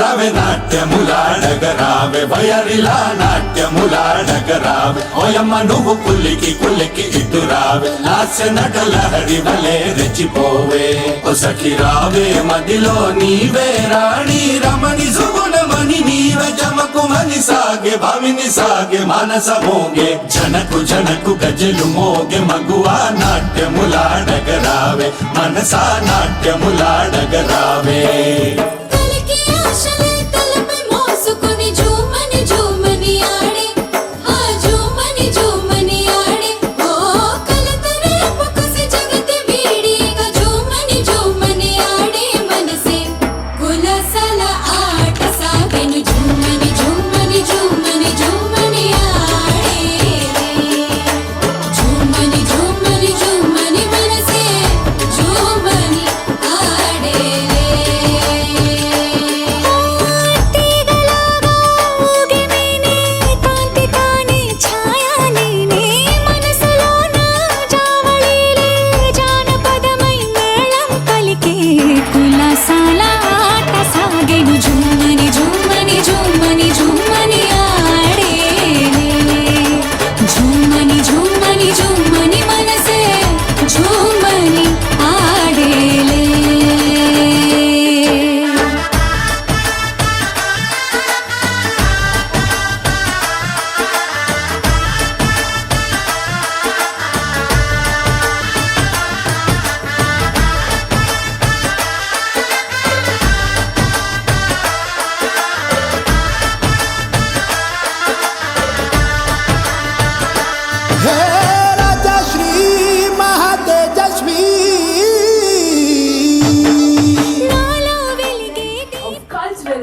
రావే నాట్యములాడగరావే వయరిలా నాట్యములాడగరావే ఓయమ్మ నువ్వు పుల్లికి పుల్లికి ఇటురావే లాస్య నటలహరి వలే రెచ్చిపోవే ఓ సఖి రావే మదిలో నీవే రాణి రమణి సుగుణమణి నీవే జమకు మని సాగే భావిని సాగే మానస మోగే జనకు జనకు గజలు మోగే మగువా నాట్యములాడగరావే మనసా నాట్యములాడగరావే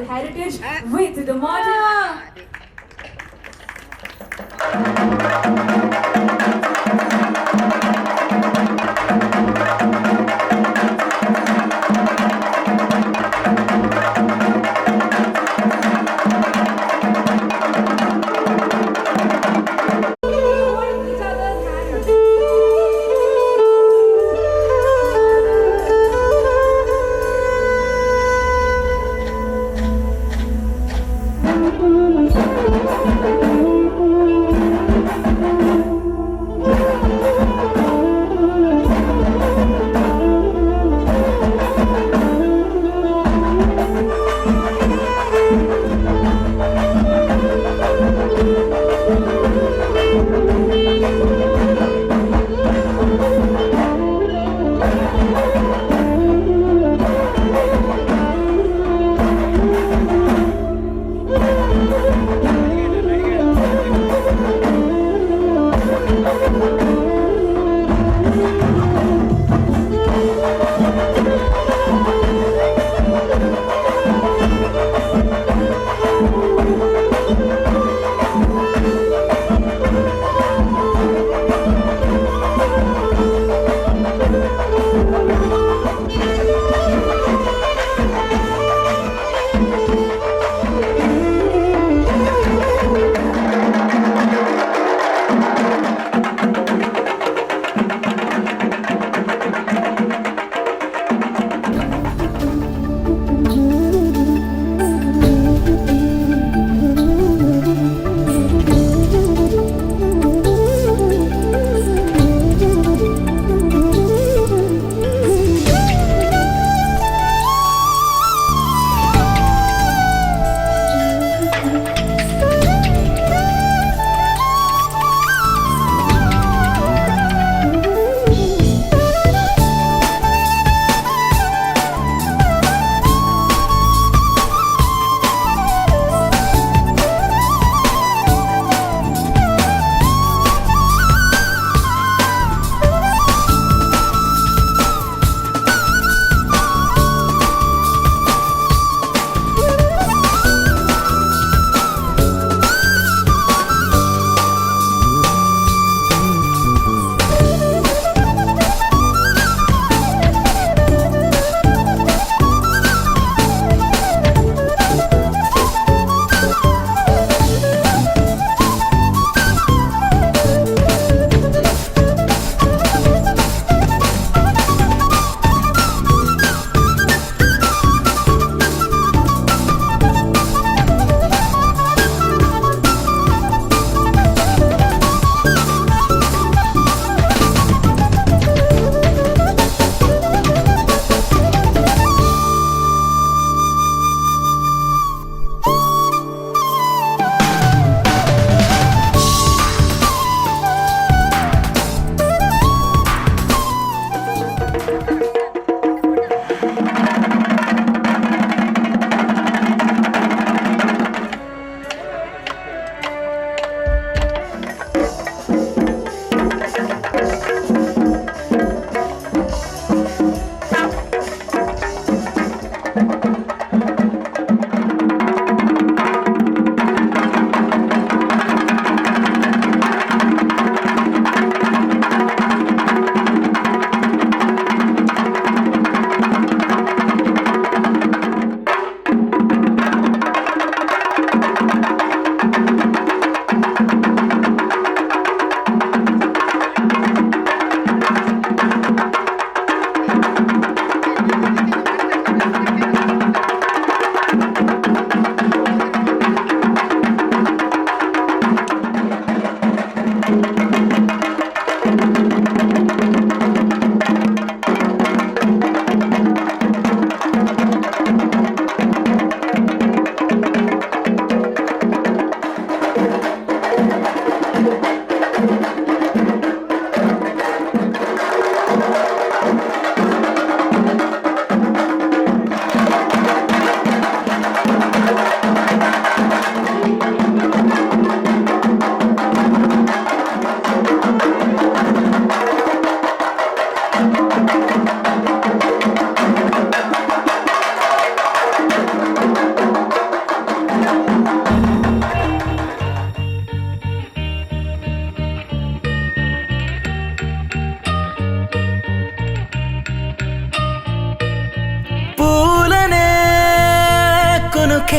Heritage with the modern.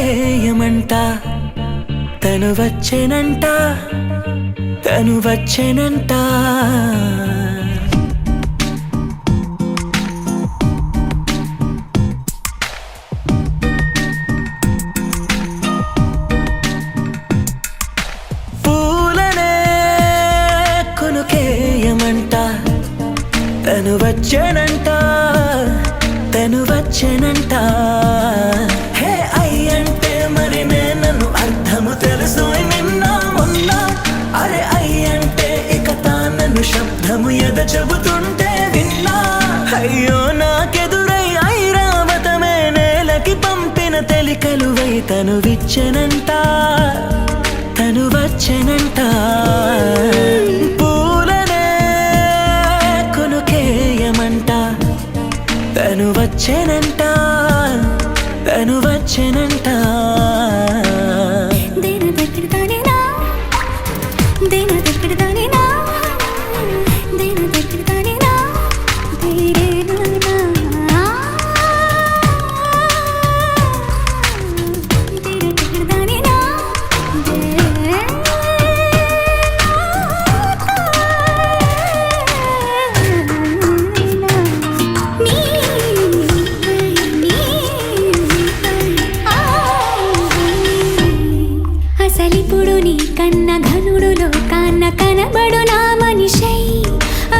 కొనుకేయమంట తను వచ్చెనంట తను వచ్చెనంట పూలనే కొనుకేయమంట తను వచ్చెనంట తను వచ్చెనంట హే అయ్యంటే మరి నన్ను అర్థము తెలుసు నిన్న మొన్న అరే అయ్యంటే ఇక తానను శబ్దము ఎద చెబుతుంటే విన్నా అయ్యో నాకెదురై ఐరావతమే నేలకి పంపిన తెలికలువై తను విచ్చెనంట తను వచ్చెనంట పూలనే కొనుకేయమంట తను వచ్చెనంట తను వచ్చెనంట అసలిప్పుడు నీ కన్న ఘనుడులో కాన్న కనబడు నా మనిషై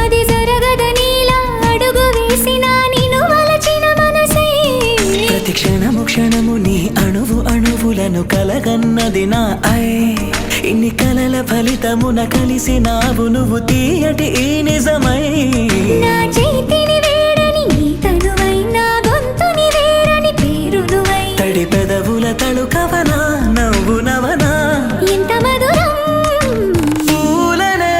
అది జరగదనిలా అడుగు వేసిన నిన్ను వలచిన మనసై ప్రతి క్షణము క్షణము నీ అణువు అణువులను కలగన్నది నా ఐ ఇన్ని కలల ఫలితమున కలిసినావు నువ్వు తీయటి ఈ నిజమై నా చేతిని వేడని నీ తనువై నా గొంతుని వేరని పేరు నువ్వై తడి పెదవుల తళుకవనా నవ్వు నవనా ఎంత మధురం పూలనే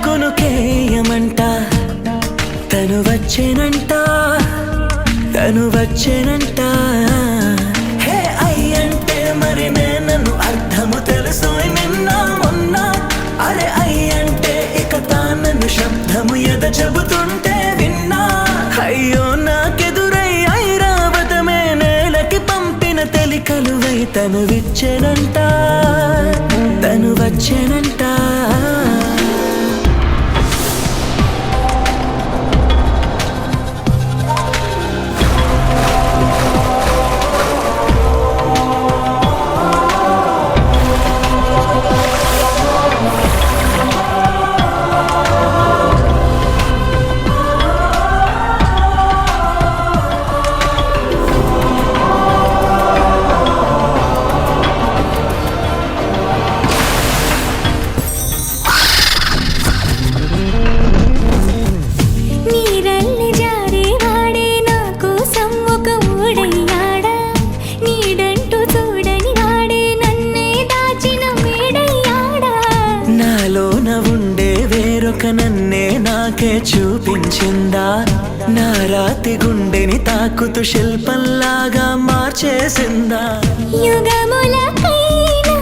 కొనుకేయమంట తను వచ్చెనంట తను వచ్చెనంట హే అయ్యంటే మరి నన్ను అర్థము తెలుసు నిన్న మొన్న అరే అయ్యంటే ఇక తానను శబ్దము ఎద చెబుతుంటే విన్నా అయ్యో నాకెదురై ఐరావతమే నేలకి పంపిన తెలికలువై తను విచ్చెనంట తను వచ్చెనంట నీరల్లి జారే వాడే నా కోసం ఒక ఊడయ్యాడా నీడంటూ చూడని వాడే నన్నే దాచిన మేడయ్యాడా నాలోన ఉండే వేరొక నన్నే నాకే చూపించిందా నా రాతి గుండెని తాకుతూ శిల్పంలాగా మార్చేసిందా యుగములకైనా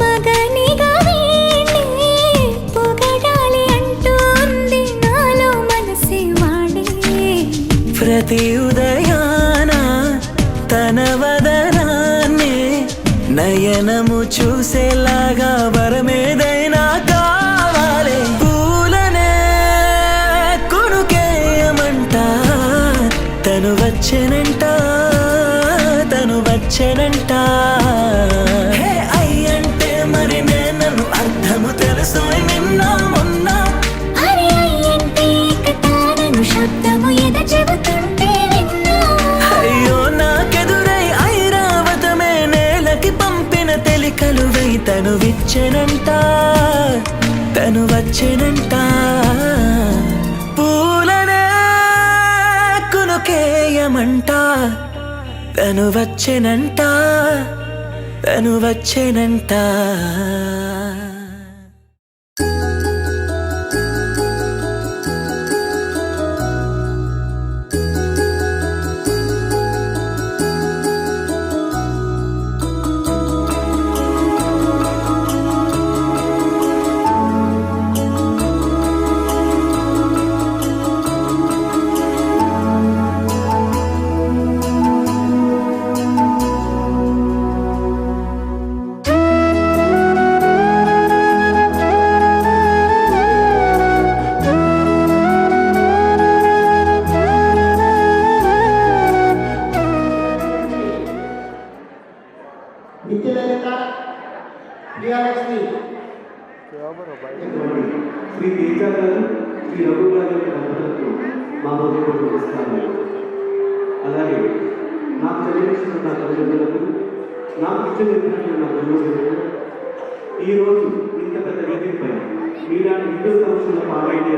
మగనిగా వీణ్ణి పొగడాలి అంటూంది నాలో మనసే వాడే ప్రతి ఉదయాన తన వదనాన్ని నయనము చూసేలాగా వరమేదైనా కావాలి పూలనే కొనుకేయమంట తను వచ్చెనంట తను వచ్చెనంట హే అయ్యంటే మరి నన్ను అర్థము తెలుసు నిన్న మొన్న అరే అయ్యంటే ఇక తానను శబ్దము ఎద చెబుతుంటే విన్నా అయ్యో నాకెదురై ఐరావతమే నేలకి పంపిన తెలికలువై తను విచ్చెనంట తను వచ్చెనంట పూలనే కొనుకేయమంట తను వచ్చెనంట తను వచ్చెనంట నిత్యలేఖ ప్రియాలక్ష్మి శ్రీ తేజ గారు శ్రీ రఘు గారి దంపతులకు మా హృదయపూర్వక నమస్కారాలు. అలాగే నాకు జన్మనిచ్చిన నా తల్లిదండ్రులకు, నాకు ఇష్టమైనటువంటి నా బంధువులకు ఈరోజు ఇంత పెద్ద వేదికపై మీలాంటి విద్యుత్ సంస్థల పాల్గొనే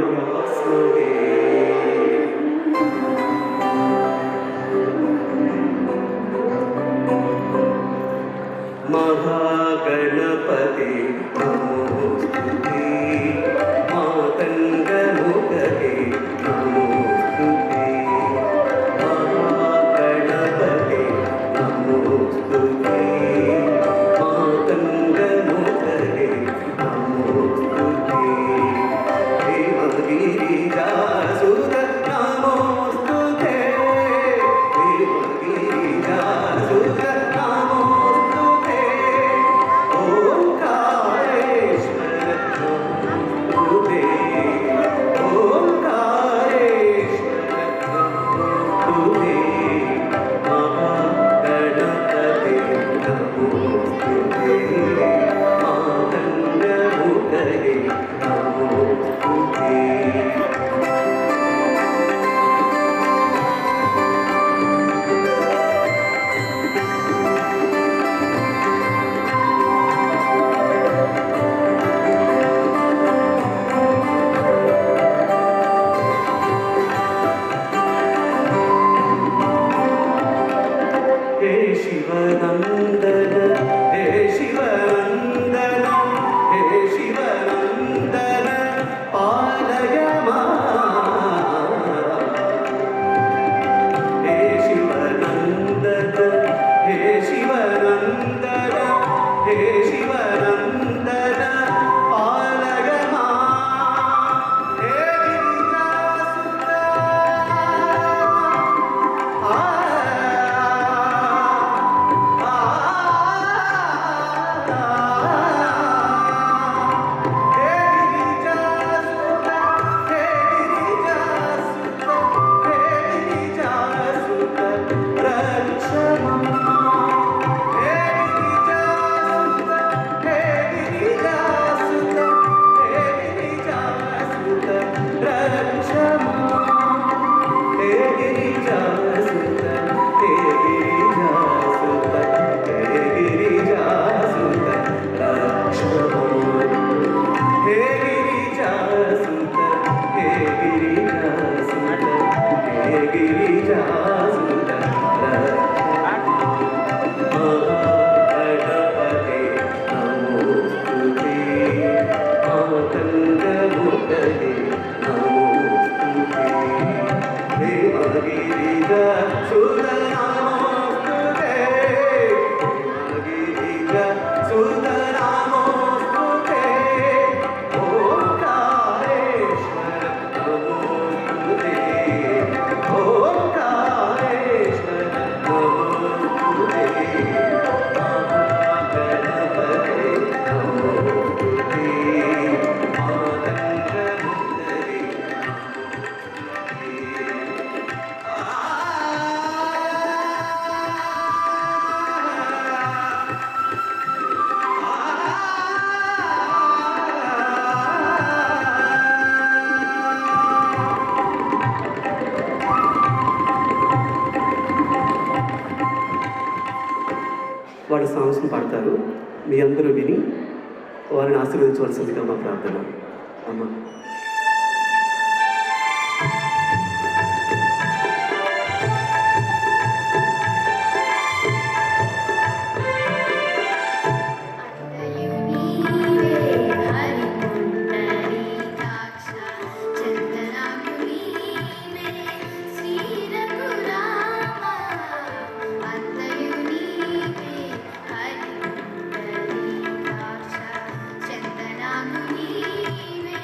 మహాగణపతి నమోస్తుతే మాతంగముఖే నమోస్తుతే మహాగణపతి నమోస్తుతే మాతంగముఖే నమోస్తుతే దేవగిరిజాసుత నమోస్తుతే దేవగిరిజాసుత నమోస్తుతే ఓంకారేశ్వర నమోస్తుతే ఓంకారేశ్వర నమోస్తుతే మహాగణపతి నమోస్తుతే మాతంగముఖే నమోస్తుతే. हे शिवनन्दन हे शिवनन्दन हे शिवनन्दन पालय मां हे शिवनन्दन हे शिवनन्दन हे शिवनन्दन पालय मां हे गिरिजासुत వాళ్ళు సాంగ్స్ని పాడతారు. మీ అందరూ విని వారిని ఆశీర్వదించవలసిందిగా మా ప్రార్థన. అమ్మ చందనాము నీవే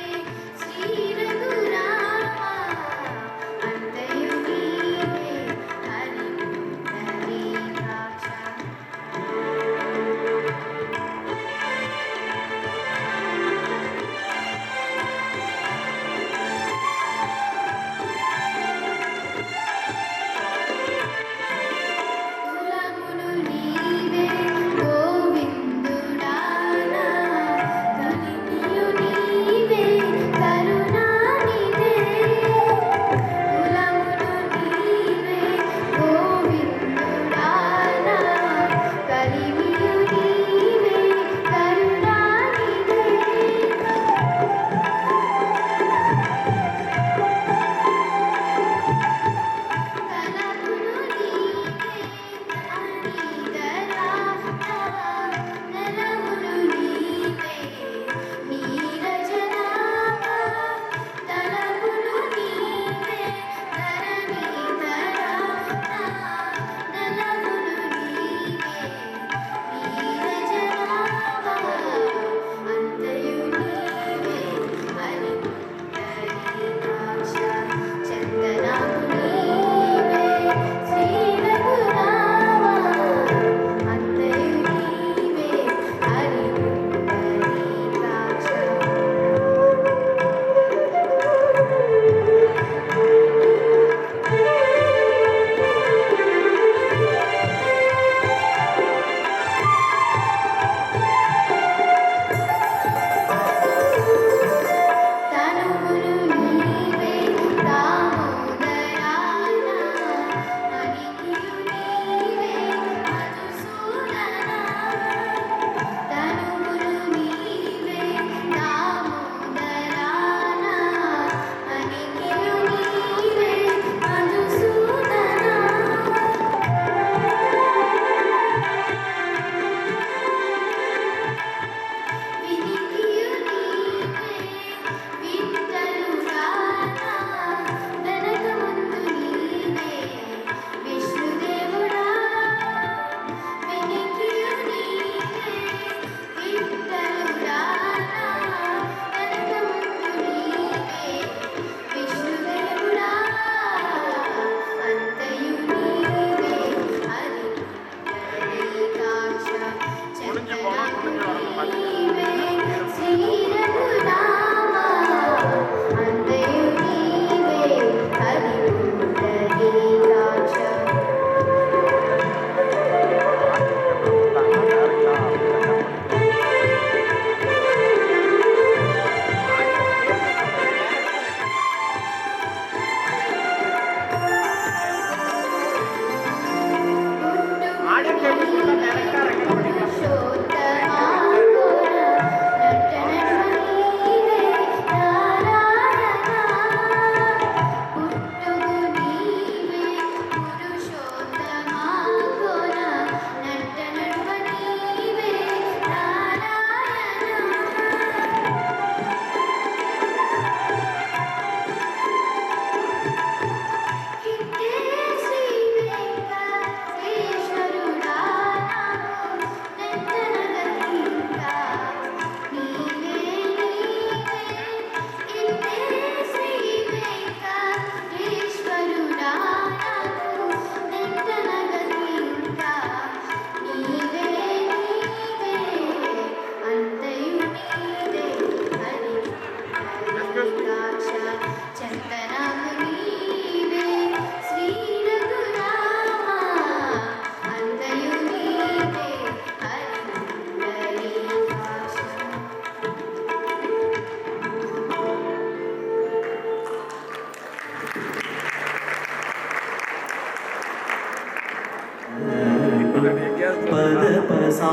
పద పసా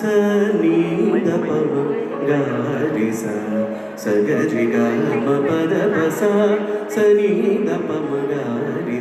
సని దప గారి సగరి గమ పద పసా సని దప గారి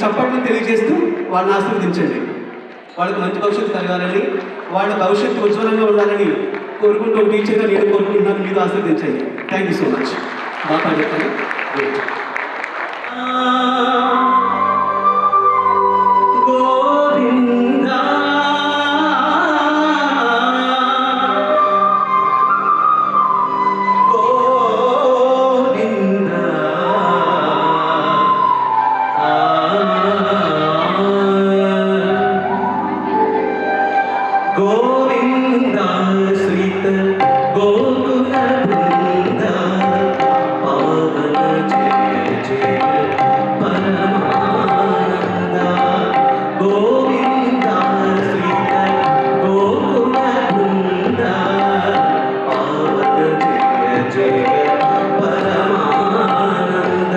చప్పట్లు తెలియజేస్తూ వాళ్ళని ఆశీర్వదించండి. వాళ్ళకి మంచి భవిష్యత్తు కలగాలని, వాళ్ళ భవిష్యత్తు ఉజ్వలంగా ఉండాలని కోరుకుంటూ ఒక టీచర్గా నేను కోరుకుంటున్నాను. మీరు ఆశీర్వదించండి. Thank you so much. బాగా చెప్తాను. గోవింద శ్రీత గోకుల బృంద పావన జయ జయ పరమానంద. గోవింద శ్రీత గోకుల బృంద పావన జయ జయ పరమానంద.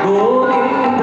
గోవింద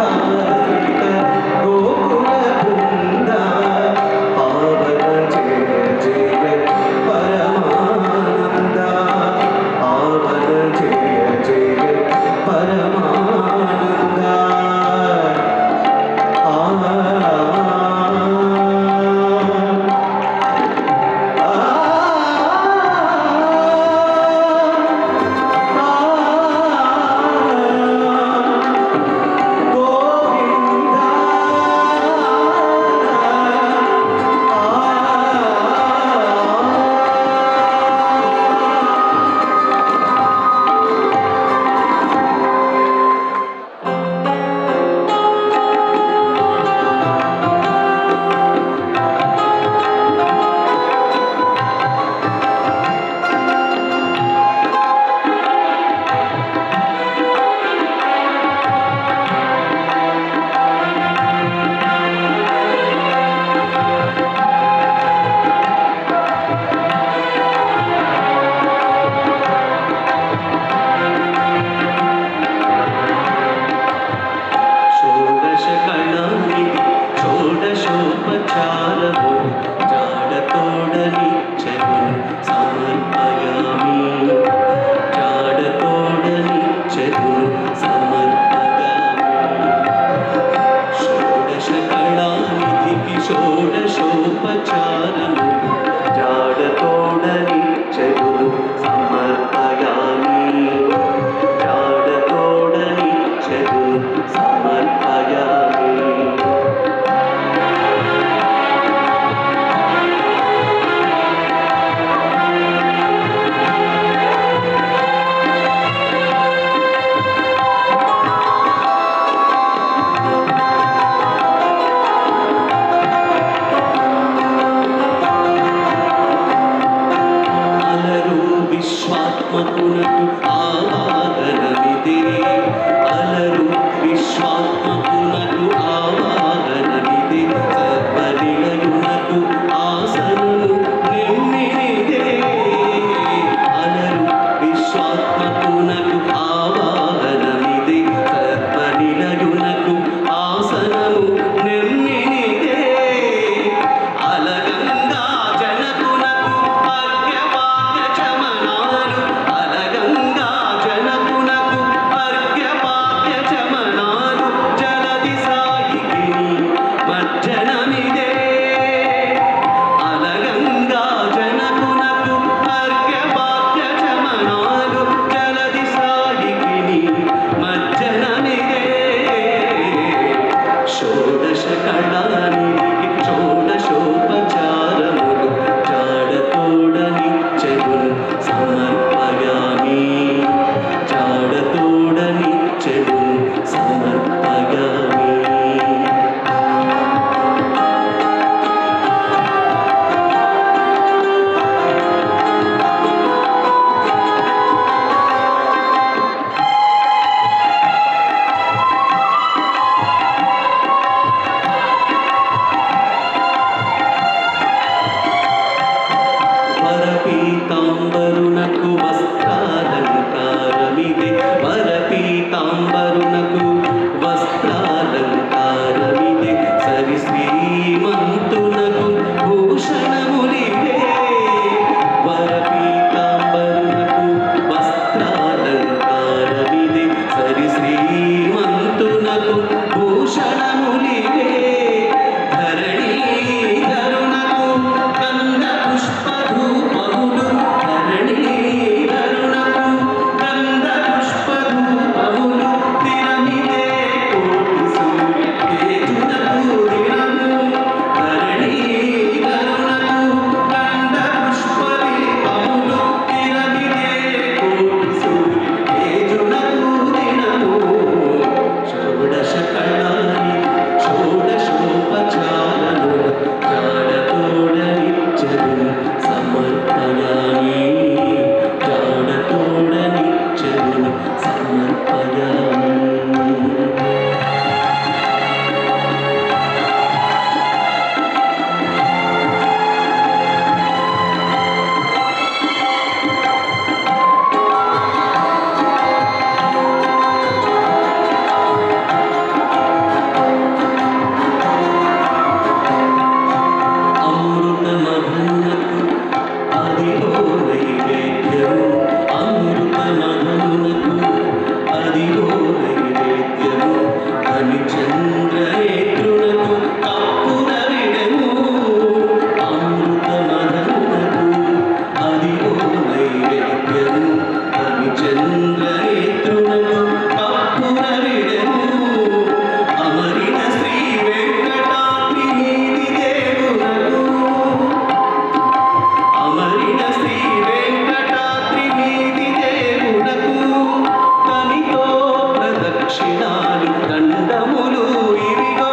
ప్రదక్షిణాలు దండములు ఇవిగో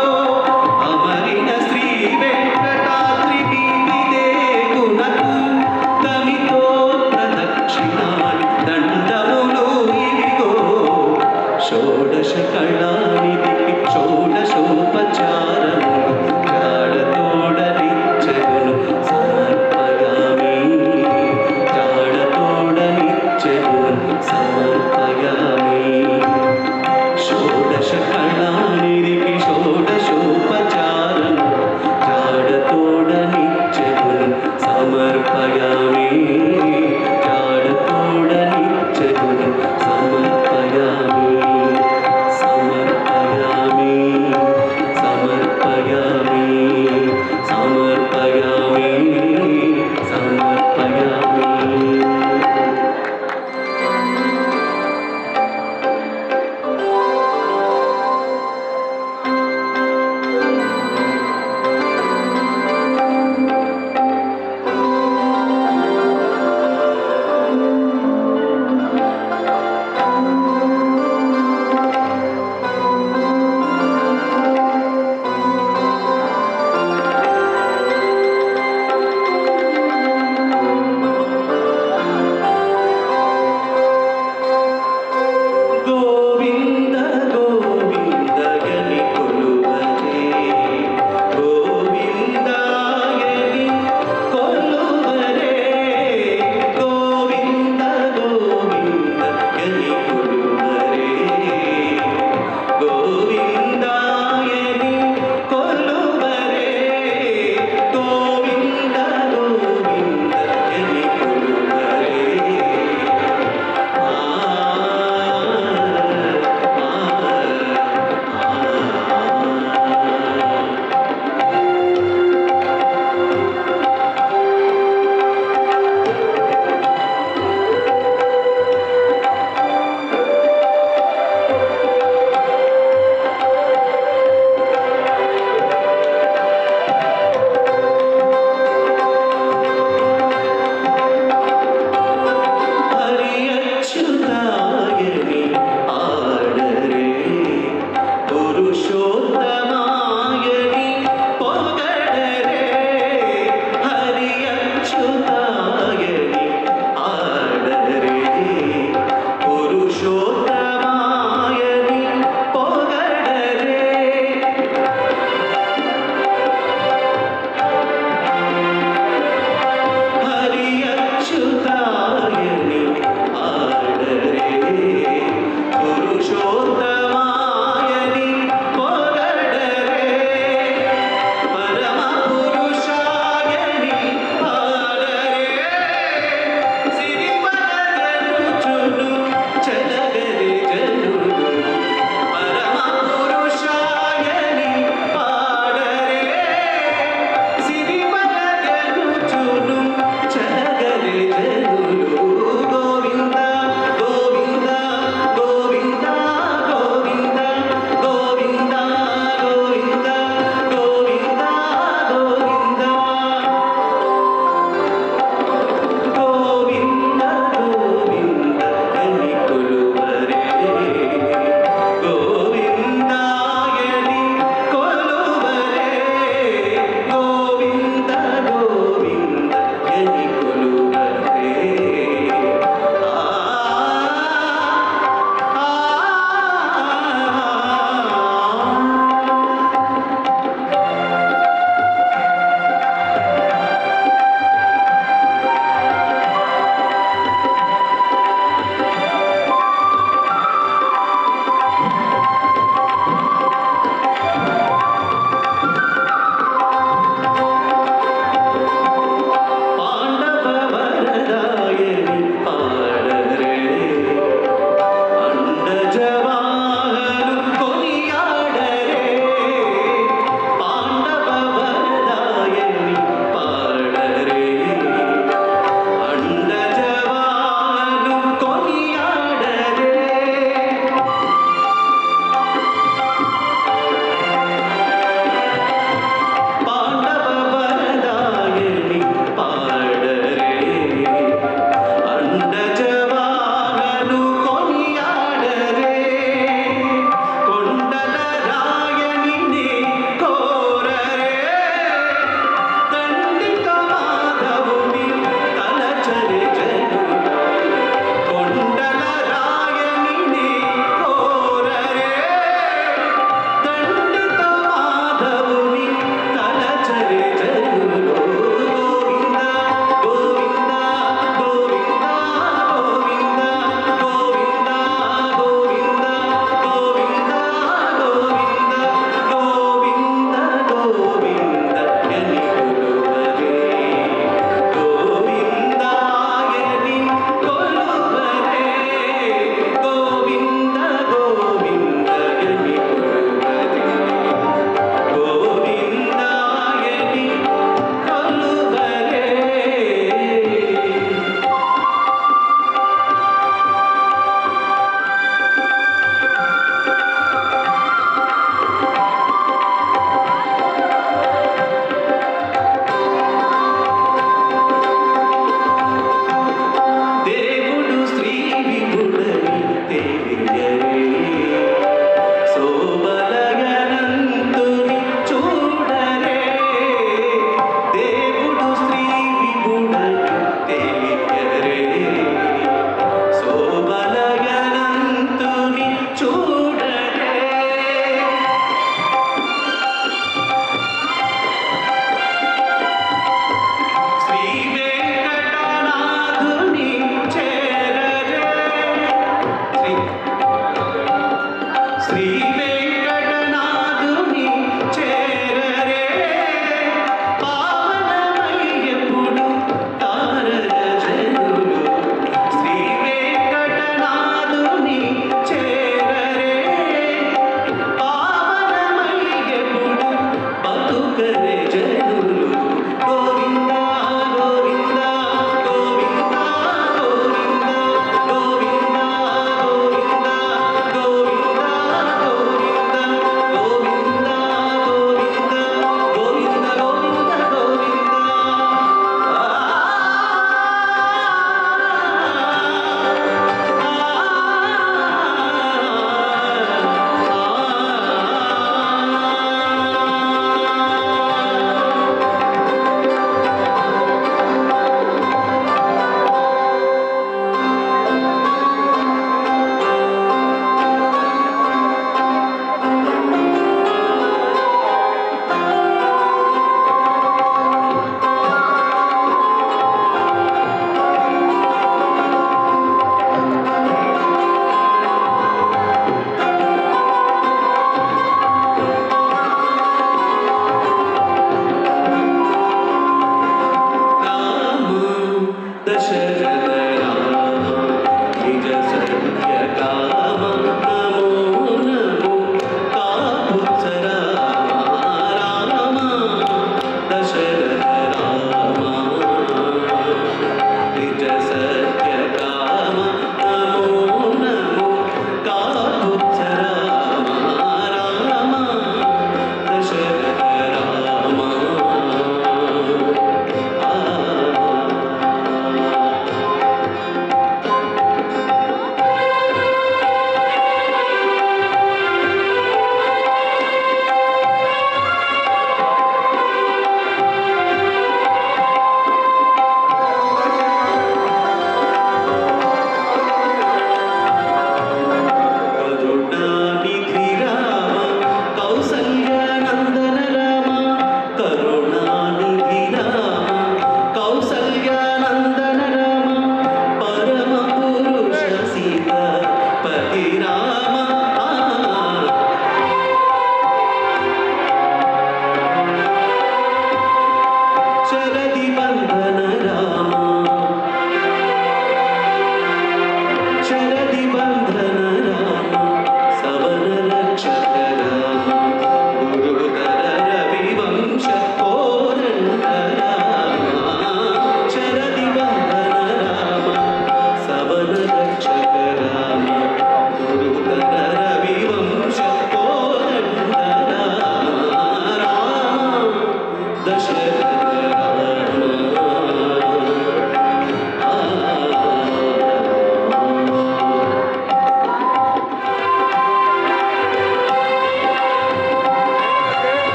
అమరిన శ్రీ వెంకటాద్రి వీధిదే గుణకు తమితో ప్రదక్షిణాలు దండములు ఇవిగో షోడశ కళానిధికి షోడశోపచారములు జాడతోడనిచ్చెను సమర్పయామి జాడతోడనిచ్చెను సమర్పయామి షోడశ కళానిధికి షోడశోపచారము జాడతోడనిచ్చెను సమర్పయామి జాడతోడనిచ్చెను సమర్పయామి సమర్పయామి సమర్పయామి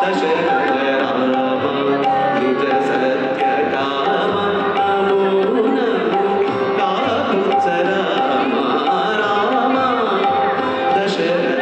దశరథ రామ నిజ సత్య కామ నమో నమో కాకుత్స రామ రామ దశరథ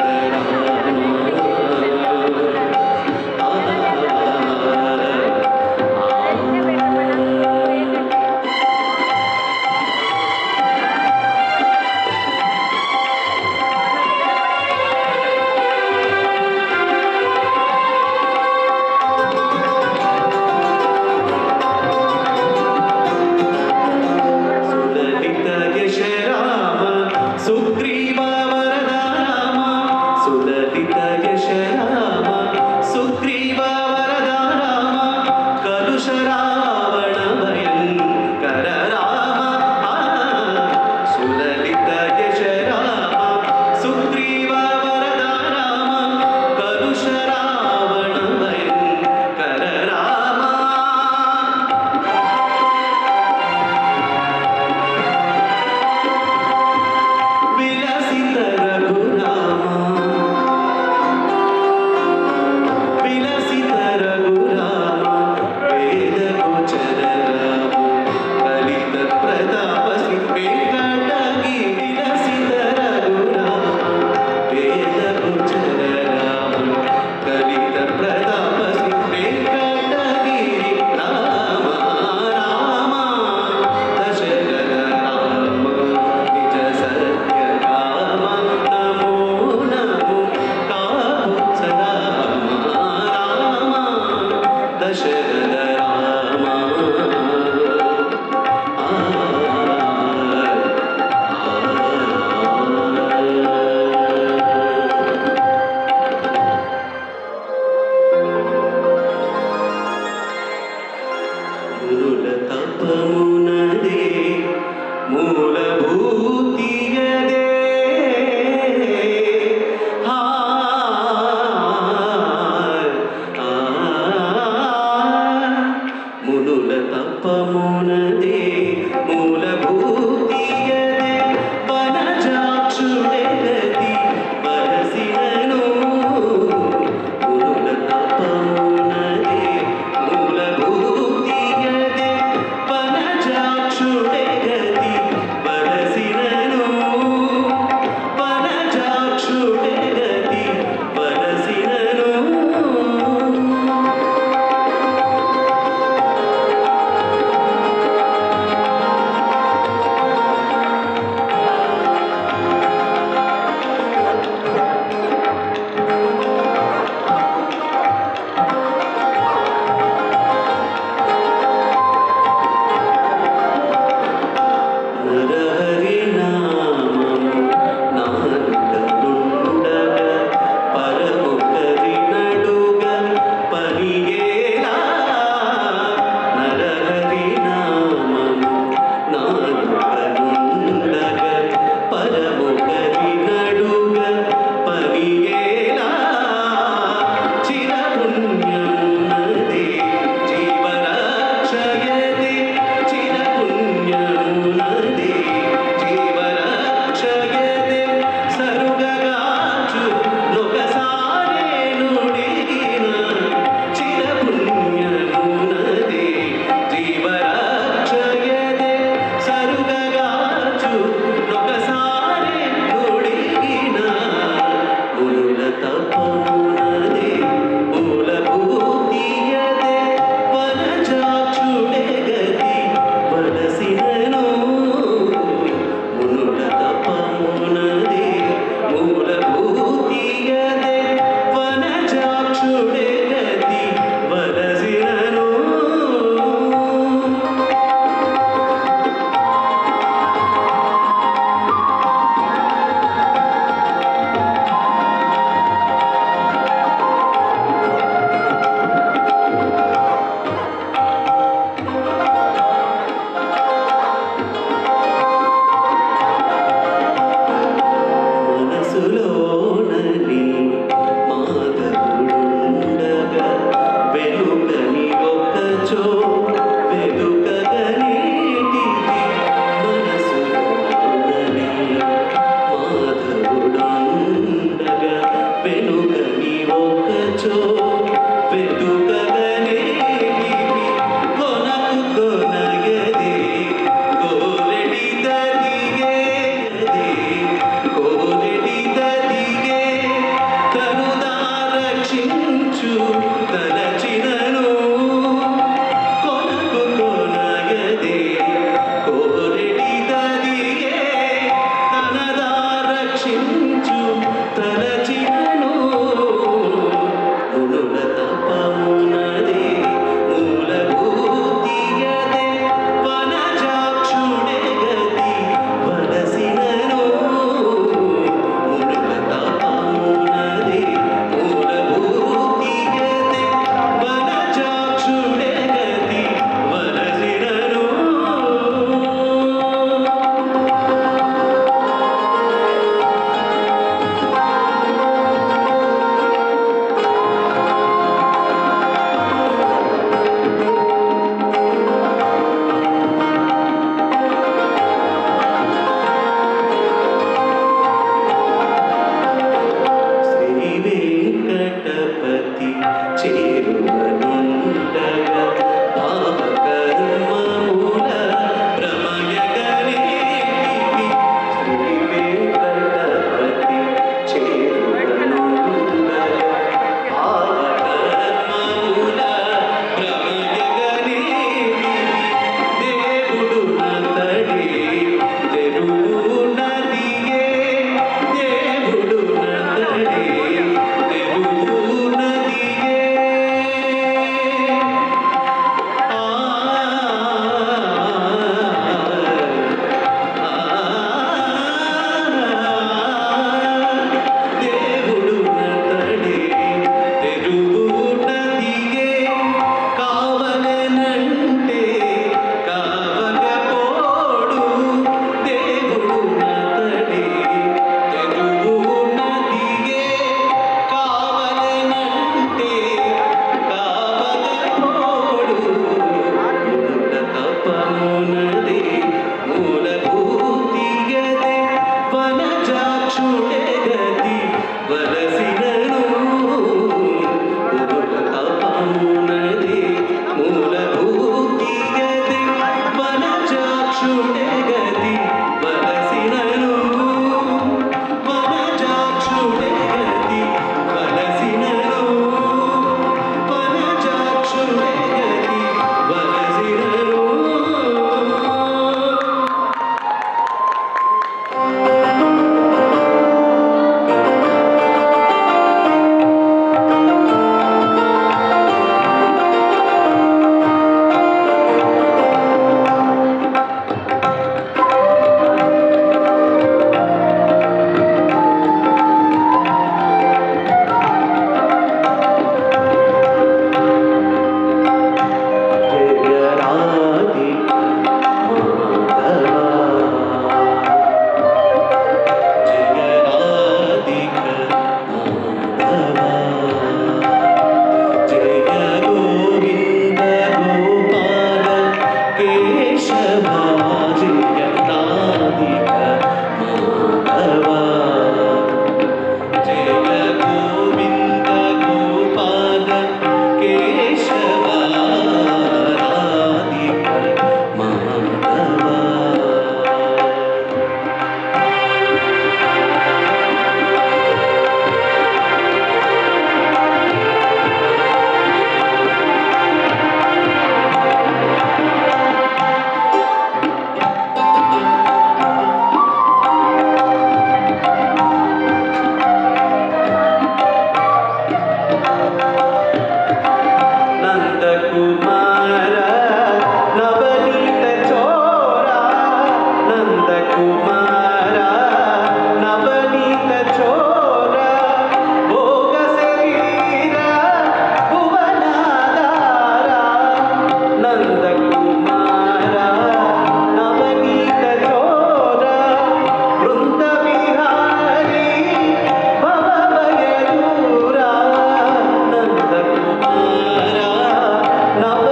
నవ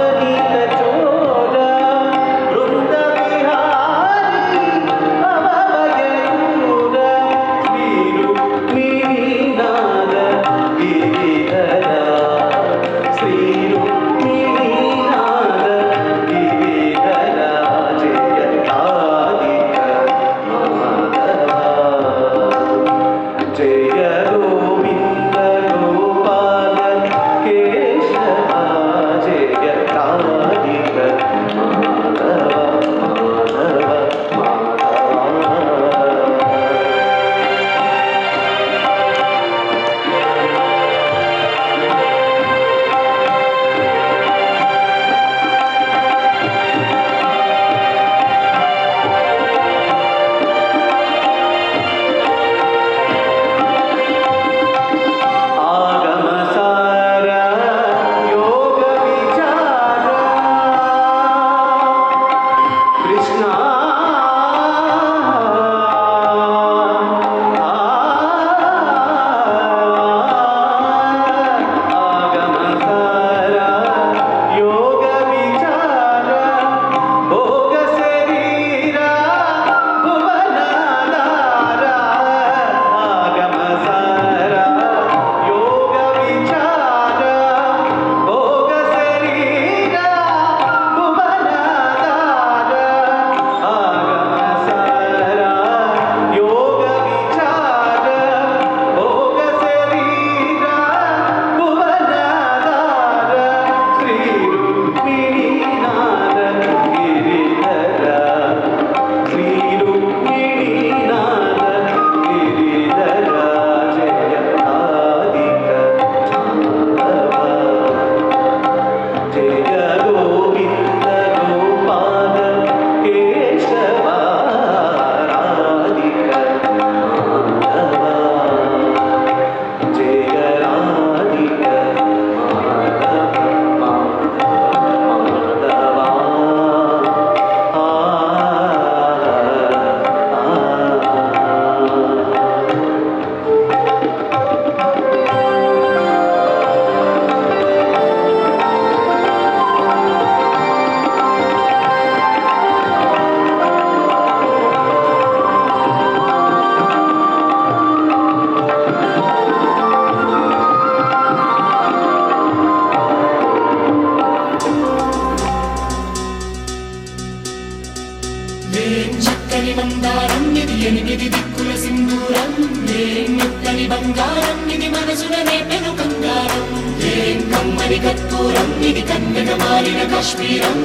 మందారం ఇది ఎనిమిది దిక్కుల సింధూరం ఏం మెత్తని బంగారం ఇది మనసున నేపెను కంగారం ఏం కమ్మని కత్తూరం ఇది కన్నెగ మారిన కాశ్మీరం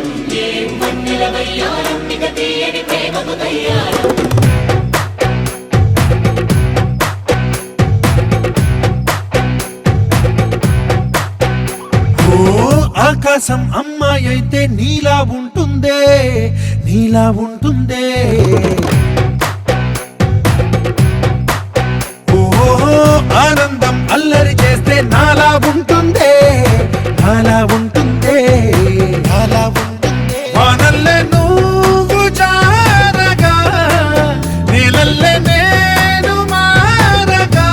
ఏం వన్నెల వయ్యారం ఇక తీయని ప్రేమకు తయ్యారం ఆకాశం అమ్మాయి అయితే నీలా ఉంటుందే నీలా ఉంటుందే ఓ ఆనందం అల్లరి చేస్తే నాలా ఉంటుందే నాలా ఉంటుందే నాలా ఉంటుందే వానల్లే నువ్వు జారగా నీలల్లే నేను మారగా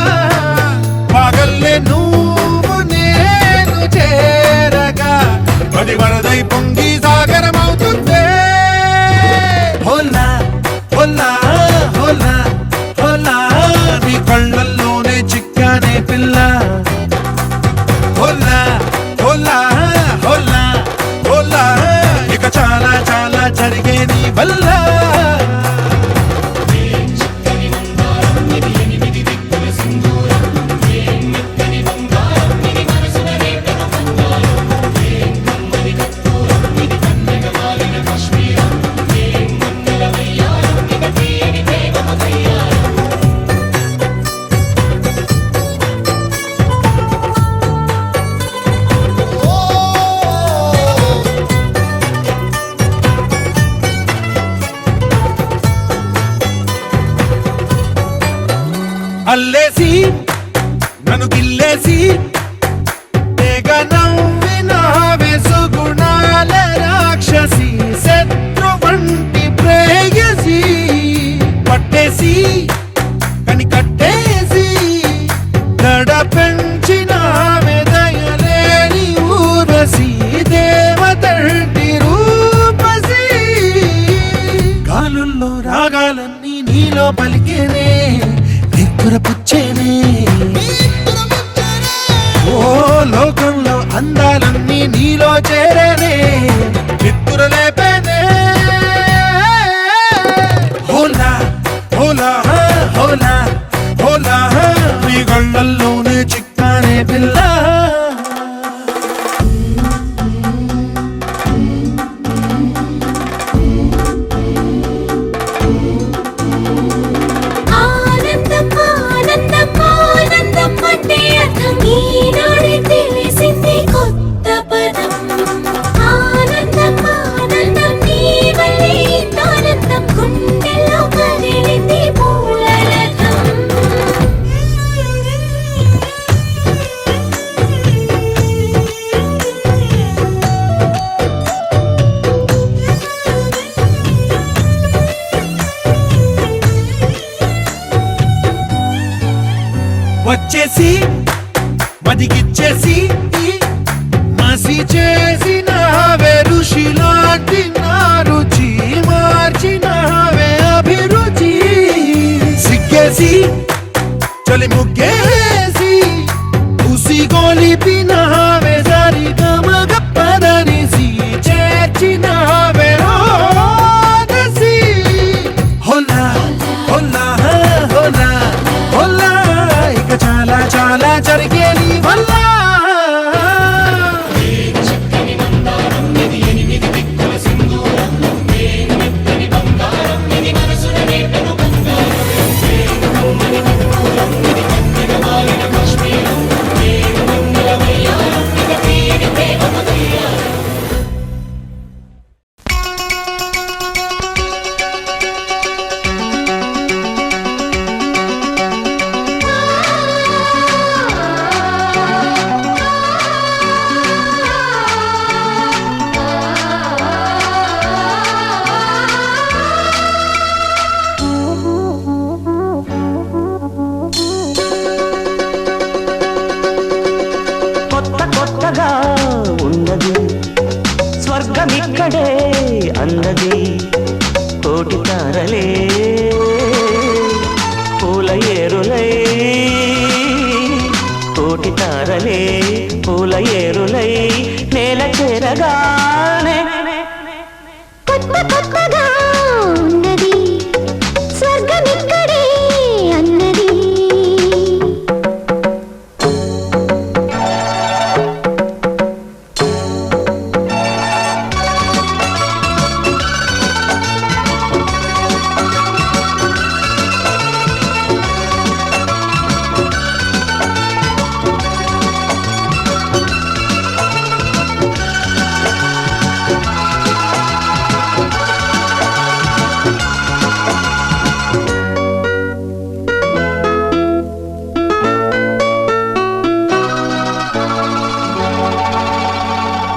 పగల్లే నువ్వు నేను చేరగా అది వరదై పొంగి సాగరమవుతుందే హోలా హోలా హోలా హోలా నీ కళ్ళల్లోనే చిక్కానే పిల్ల హోలా హోలా హోలా హోలా ఇక చాలా చాలా జరిగే నీ వల్ల అల్లేసి నన్ను గిల్లేసి తెగ నవ్విన వెసుగుణాల రాక్షసి శత్రు వంటి ప్రేయసి పట్టేసి కని కట్టేసి గడ పెంచిన దయలేని ఊర్వశి దేవతంటి రూపసి గాలుల్లో రాగాలన్నీ నీలో పలికేనే పుచ్చేనే ఓ లోకంలో అందాలన్నీ నీలో చేరేనే చిత్తురలేపేనే హోలా హోలా హోలా హోలా నీ గళ్ళల్లోనే చిక్కానే పిల్ల వచ్చేసి మదిగిచ్చేసి మసి చేసిన ఋషిలాంటి నా రుచి మార్చినవే అభిరుచి సిగ్గేసి చలి ముగ్గేసి ఉసిగొలిపినవే సరి గమగ పదనిసి చేర్చినవే రోదసి హోలా హోలా హోలా హోలా ఇక చాలా చాలా జరిగే నీ వల్ల స్వర్గమిక్కడే అన్నది కోటి తారలే పూల ఏరులై కోటి తారలే పూల ఏరులై నేల చేరగానే కొత్త కొత్తగా ఉన్నది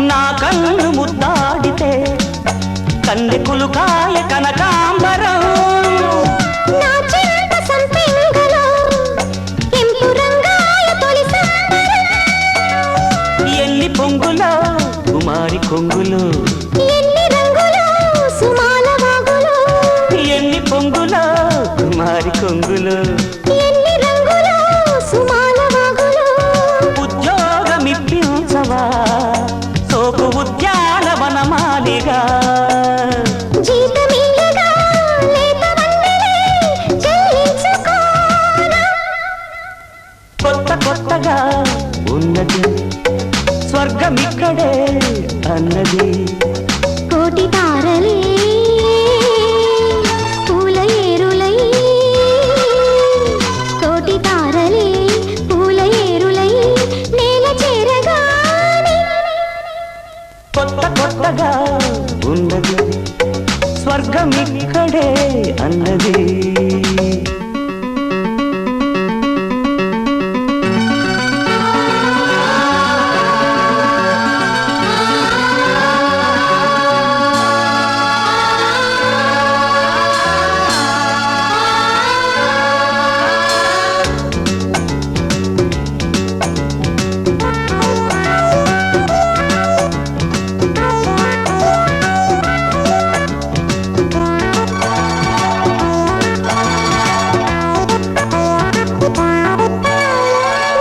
నా కన్ను ముద్దాడితే కన్నె కులుకాయ కనకాంబరం నా చెంత సంపెంగలో కెంపు రంగాయ తొలి సంబరం ఎల్లి పొంగులో కుమారి కొంగులు ఎన్ని రంగులు సుమాల వాగులు ఎన్ని పొంగులో కుమారి కొంగులు ఎన్ని రంగులు సుమాల వాగులు ఉద్యోగమిప్పించవా సోకు ఉద్యానవనమాలిగా జీతమియ్యగా లేత వన్నెలే చెల్లించుకోనా కొత్త కొత్తగా ఉన్నది స్వర్గమిక్కడే అన్నది కోటి తారలే పూల ఏరులై కోటి తారలే పూల ఏరులై నేల చేరగానే కొత్త కొత్తగా ఉన్నది స్వర్గమిక్కడే అన్నది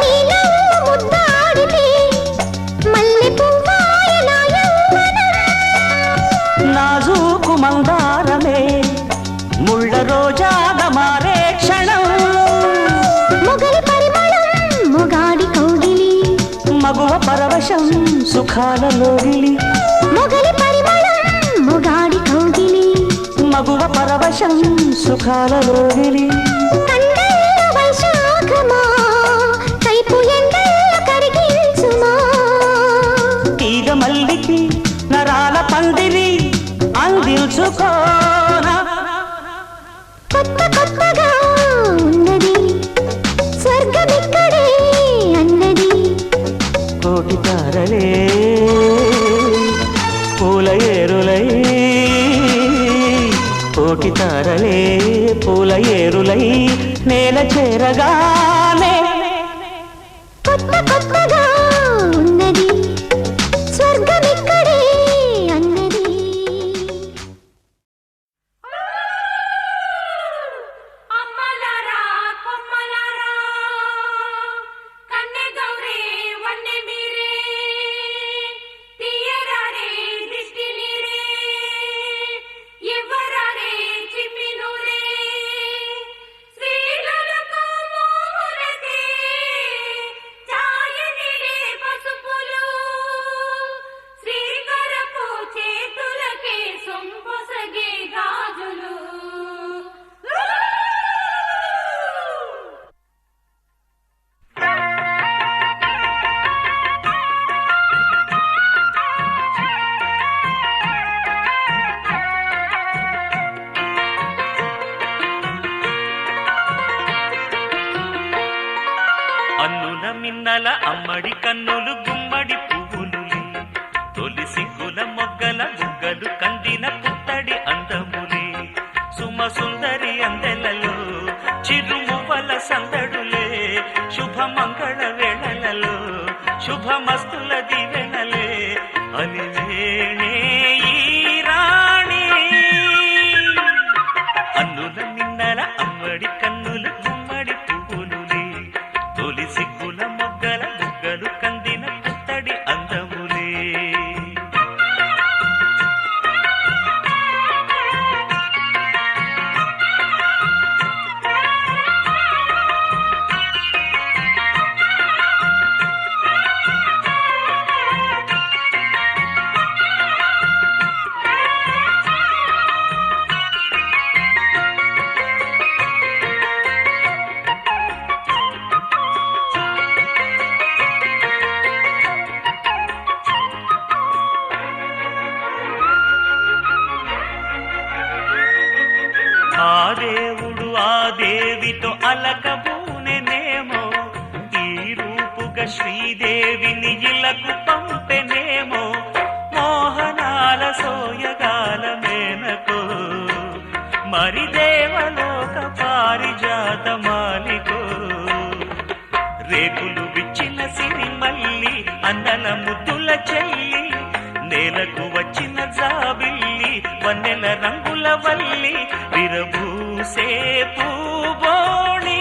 నీలో ముద్దాడితే మల్లె పువ్వాయ నా యవ్వనం నాజూకు మందారమే ముళ్ళ రోజాగా మారే క్షణం మొగలి పరిమళం మొగాడి కౌగిలి మగువ పరవశం సుఖాలలోగిలి మొగలి పరిమళం మొగాడి కౌగిలి మగువ పరవశం సుఖాలలోగిలి కండల్ల వైశాఖమా కైపు ఎండల్ల కరిగించుమా తీగ మల్లికి నరాల పందిరి అందించుకోనా కొత్త కొత్తగా ఉన్నది స్వర్గమిక్కడే అన్నది కోటి తారలే పూల ఏరులై కోటి తారలే పూల ఏరులై నేల చేరగానే కొత్త కొత్తగా ఉన్నది స్వర్గమిక్కడే అన్నది అమ్మలారా కొమ్మలారా కన్నె గౌరే వన్నె మీరే తీయరారే దిష్టి నీరే ఇవ్వరారే చిమ్మినూరే శ్రీలకు మోములకే ఛాయనిలే పసుపులు శ్రీకరపు చేతులకే సొంపొసగే గాజులు అన్నుల మిన్నల అమ్మడి కన్నులు గుమ్మడి పువ్వులులి తొలి సిగ్గుల మొగ్గల బుగ్గలు కందిన పుత్తడి అందములే సుమ సుందరి అందెలలో చిరుమువ్వల సందడులే శుభమంగళ వేళలలో శుభమస్తుల దివెనలే అలివేణే ఈ రాణి అన్నుల మిన్నల అమ్మడి కన్నులు గుమ్మడి పువ్వులులే తొలి సిగ్గుల మొగ్గల బుగ్గలు కందిన పుత్తడి అందములే ఆ దేవుడు ఆ దేవితో అలకబూనెనేమో ఈ రూపుగా శ్రీదేవిని ఇలకు పంపెనేమో మరి దేవలోక పారిజాత మాలికో రేకులు విచ్చిన సిరిమల్లి అందల ముద్దుల చెల్లి నేలకు వచ్చిన జాబిల్లి వన్నెల రంగుల వల్లి విరబూసే పూబోణి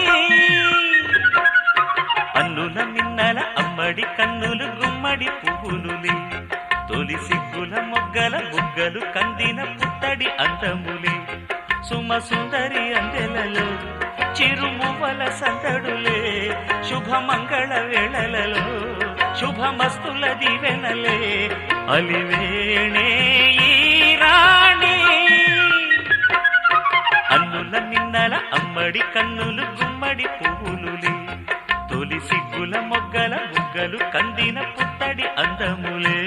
అన్నుల మిన్నల అమ్మడి కన్నులు గుమ్మడి పువ్వులులే తొలి సిగ్గుల మొగ్గల బుగ్గలు కందిన పుత్తడి అందములే సుమ సుందరి అందెలలో చిరుమువ్వల సందడులే శుభమంగళ వేళలలో శుభమస్తుల దీవెనలే అలివేణే ఈ రాణి అన్నుల మిన్నల అమ్మడి కన్నులు గుమ్మడి పువ్వులులే తొలి సిగ్గుల మొగ్గల బుగ్గలు కందిన పుత్తడి అందములే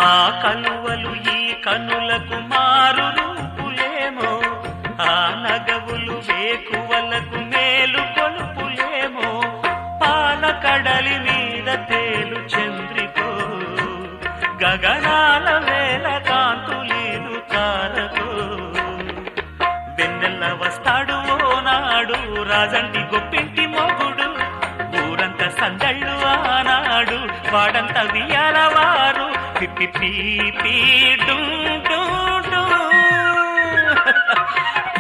ఆ కలువలు ఈ కనులకు మారు రూపులేమో ఆ నగవులు వేకువలకు మేలు కొలుపులేమో పాల కడలి మీద తేలు చంద్రికో గగనాల వేల కాంతులీలు తారకో వెన్నెల్ల వస్తాడు ఓనాడు రాజంటి గొప్పింటి మొగుడు ఊరంత సందళ్ళు ఆనాడు వాడంత వియాలవారు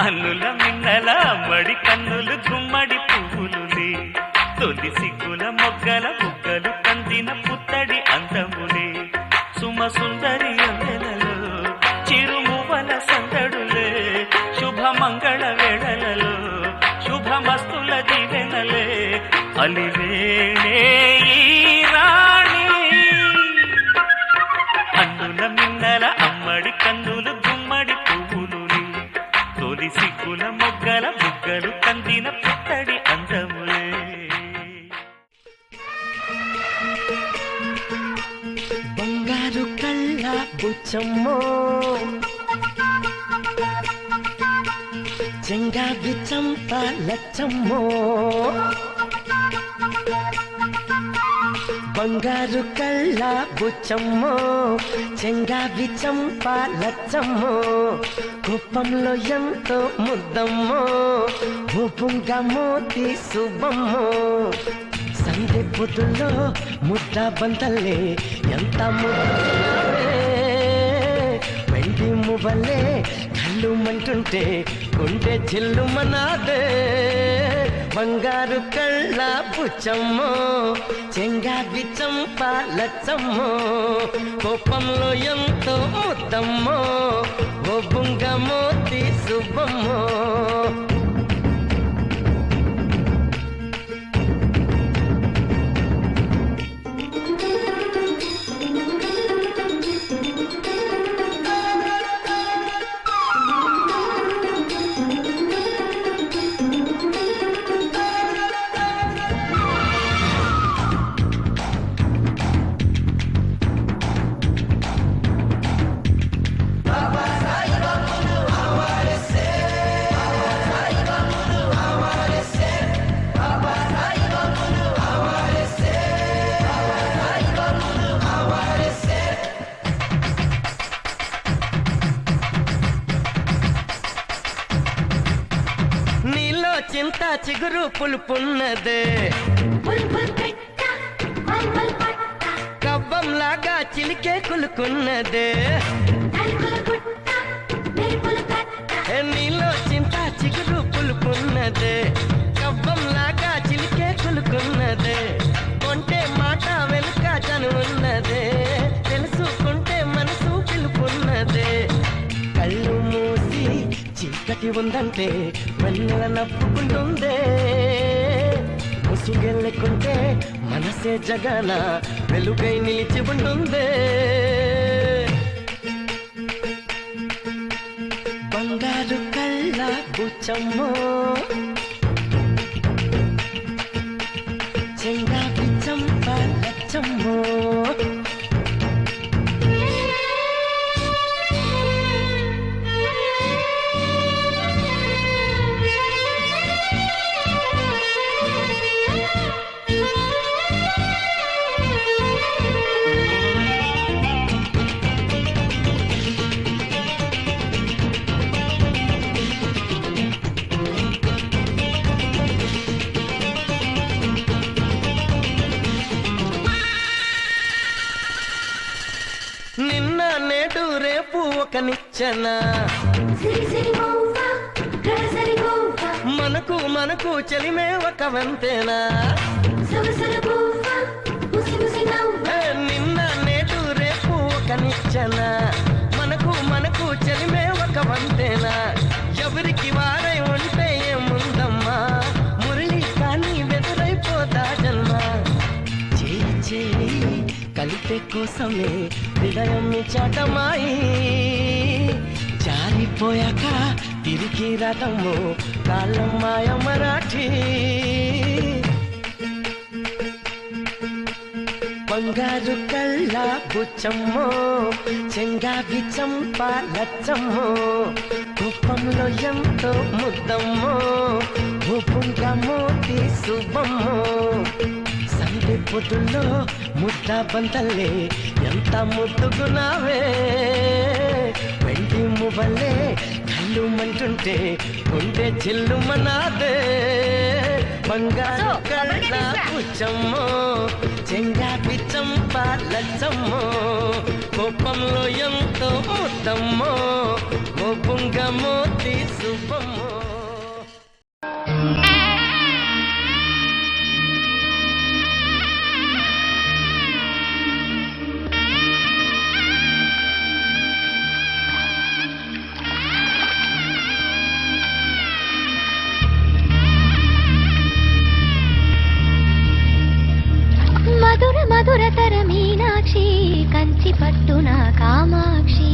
అన్నుల మిన్నల అమ్మడి కన్నులు గుమ్మడి పువ్వులులే తొలి సిగ్గుల మొగ్గల బుగ్గలు కందిన పుత్తడి అందములే సుమ సుందరి అందెలలో చిరుమువల సందడులే శుభమంగళ వేళలలో శుభమస్తుల దీవెనలే అలివేణే ఈ రాణి అన్నుల మిన్నల అమ్మడి కన్నులు గుమ్మడి పువ్వులుని తొలి సిగ్గుల మొగ్గల బుగ్గలు కందిన పుత్తడి అందములే బంగారు కళ్ళ బుచ్చమ్మో చెంగావి చంప లచ్చమ్మో బంగారు కళ్ళ బుచ్చమ్మో చెంగావి చంప లచ్చమ్మో కుప్పంలో ఎంతో ముద్దమ్మో భూపుంగ మోతి శుభమ్మో సందె పొద్దుల్లో ముద్ద బంతల్లే ఎంత ముద్దే వెండి మువ్వలే కళ్ళు మంటుంటే గుండె చెల్లు మనాదే బంగారు కళ్ళ బుచ్చమ్మో చెంగావి చంప లచ్చమ్మో కోపంలో ఎంతో ముద్దమ్మో ఓ బుంగ మోతి శుభమ్మో చింత చిగురు పులుపున్నదే కవ్వంలాగా చిలికే కులుకున్నదే నీలో చింత చిగురు పులుపున్నదే కవ్వంలాగా చిలికే కులుకున్నదే కొంటే మాట వెనుక చనువున్నదే తెలుసుకుంటే మనసు పిలుపున్నదే కళ్ళు మూసి చీకటి ఉందంటే వెన్నెల నవ్వుకుంటుందే ముసుగెళ్ళకుంటే మనసే జగన వెలుగై నిలిచి ఉంటుందే బంగారు కళ్ళ బుచ్చమ్మో ఒక నిచ్చెన సిరి సిరి మౌవ గడసరి గోవ మనకు మనకు చెలిమే ఒక వంతెన సవసర గోవ ముసి ముసి నవ్వ నిన్న నేడు రేపు ఒక నిచ్చెన మనకు మనకు చెలిమే ఒక వంతెన ఎవరికి వారై ఉంటే ఏముందమ్మా మురళి కానీ వెదురైపోతా జన్మ చేయి చేయి కలిపే కోసమే హృదయం చాటమాయి జారిపోయాక తిరిగి రథము కాలం మాయ మరాఠీ బంగారు కళ్ళ బుచ్చమ్మో చెంగావి చంపాలచ్చమ్మో కుప్పంలో ఎంతో ముద్దమ్మో భూపుంగా మోతి శుభమ్మో సంధి పొద్దుల్లో ముద్ద బందల్లే ఎంత ముద్దుగున్నావే వెండి మువ్వలే కళ్ళు మంటుంటే గుండె చిల్లుమనాదే బంగారు కళ్ళ బుచ్చమ్మో చెంగావి చంపాలచ్చమ్మో కోపంలో ఎంతో ముద్దమ్మో కోపంగ మోతి శుభమ్మో మధుర మధురతర మీనాక్షి కంచి పట్టున కామాక్షి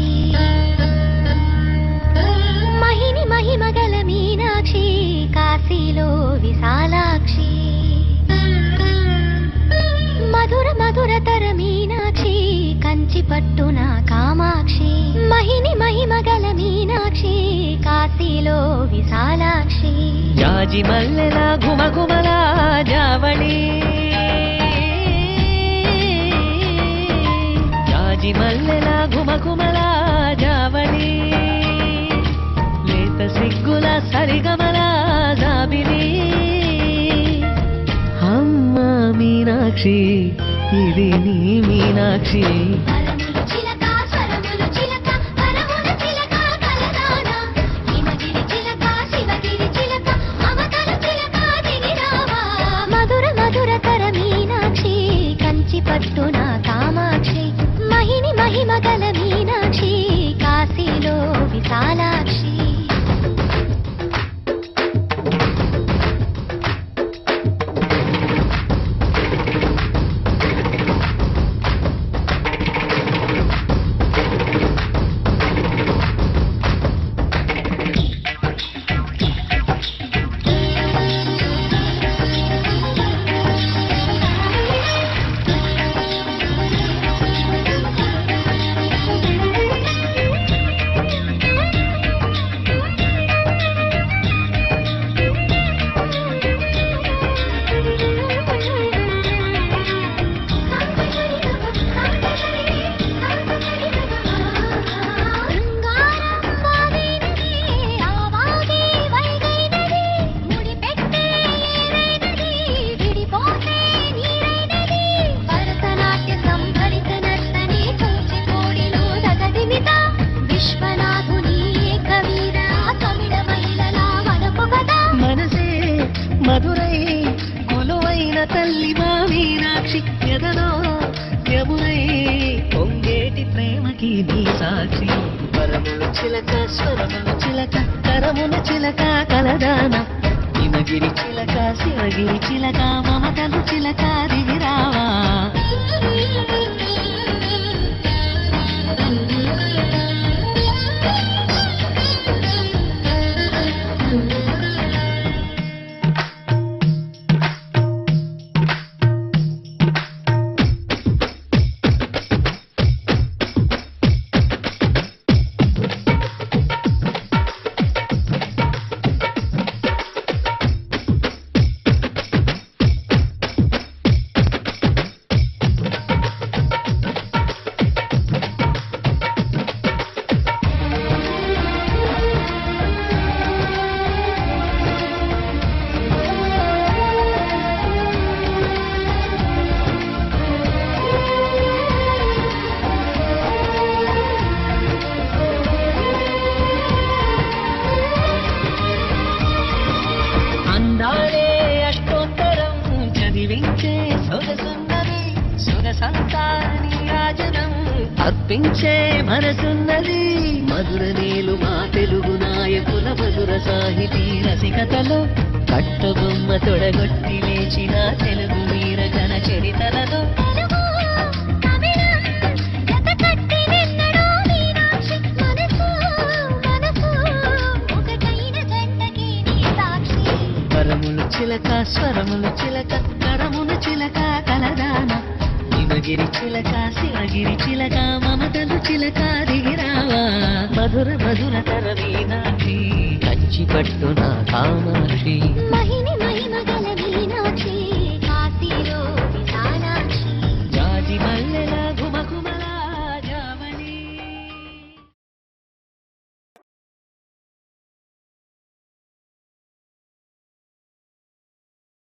మహిని మహిమగల మీనాక్షి కాశీలో విశాలాక్షి మధుర మధురతర మీనాక్షి కంచి పట్టున కామాక్షి మహిని మహిమగల మీనాక్షి కాశీలో విశాలాక్షి జాజి మల్లెల గుమగుమల జావళి జాజి మల్లెల గుమగుమల జావళి లేత సిగ్గుల సరిగమల జాబిలి అమ్మ మీనాక్షి ఇది నీ మీనాక్షి పరములు చిలక స్వరములు చిలక పరముల చిలక కలదాన హిమగిరి చిలక శివగిరి చిలక మమతల చిలక దిగిరావా మధుర మధురతర మీనాక్షి కంచి పట్టున కామాక్షి మహిని మహిమగల మీనాక్షి కాశీలో విశాలాక్షి మధురై కొలువైన తల్లి మా మీనాక్షి ఎదలో యమునై పొంగేటి ప్రేమకి నీ సాక్షి పరములు చిలక స్వరములు చిలక కరముల చిలక కలదాన హిమగిరి చిలక శివగిరి చిలక మమతలు చిలక దిగిరావా మనసంతా నీరాజనం అర్పించే మనసున్నది మధుర నీలు మా తెలుగు నాయకుల మధుర సాహితీ రసికతలో కట్టబొమ్మ తొడగొట్టి లేచిన తెలుగు వీర ఘన చరితలలో తెలుగు తమిళం జతకట్టి నిన్నడో మీనాక్షి మనసు మనసు ఒకటైన జంటకి నీ సాక్షి పరములు చిలక స్వరములు చిలక కరమున చిలక కలదాన హిమగిరి చిలక శివగిరి చిలక మమతలు చిలక దిగిరావా మధుర మధుర తర మీనాక్షి కంచి పట్టున కామాక్షి మహిని మహిమ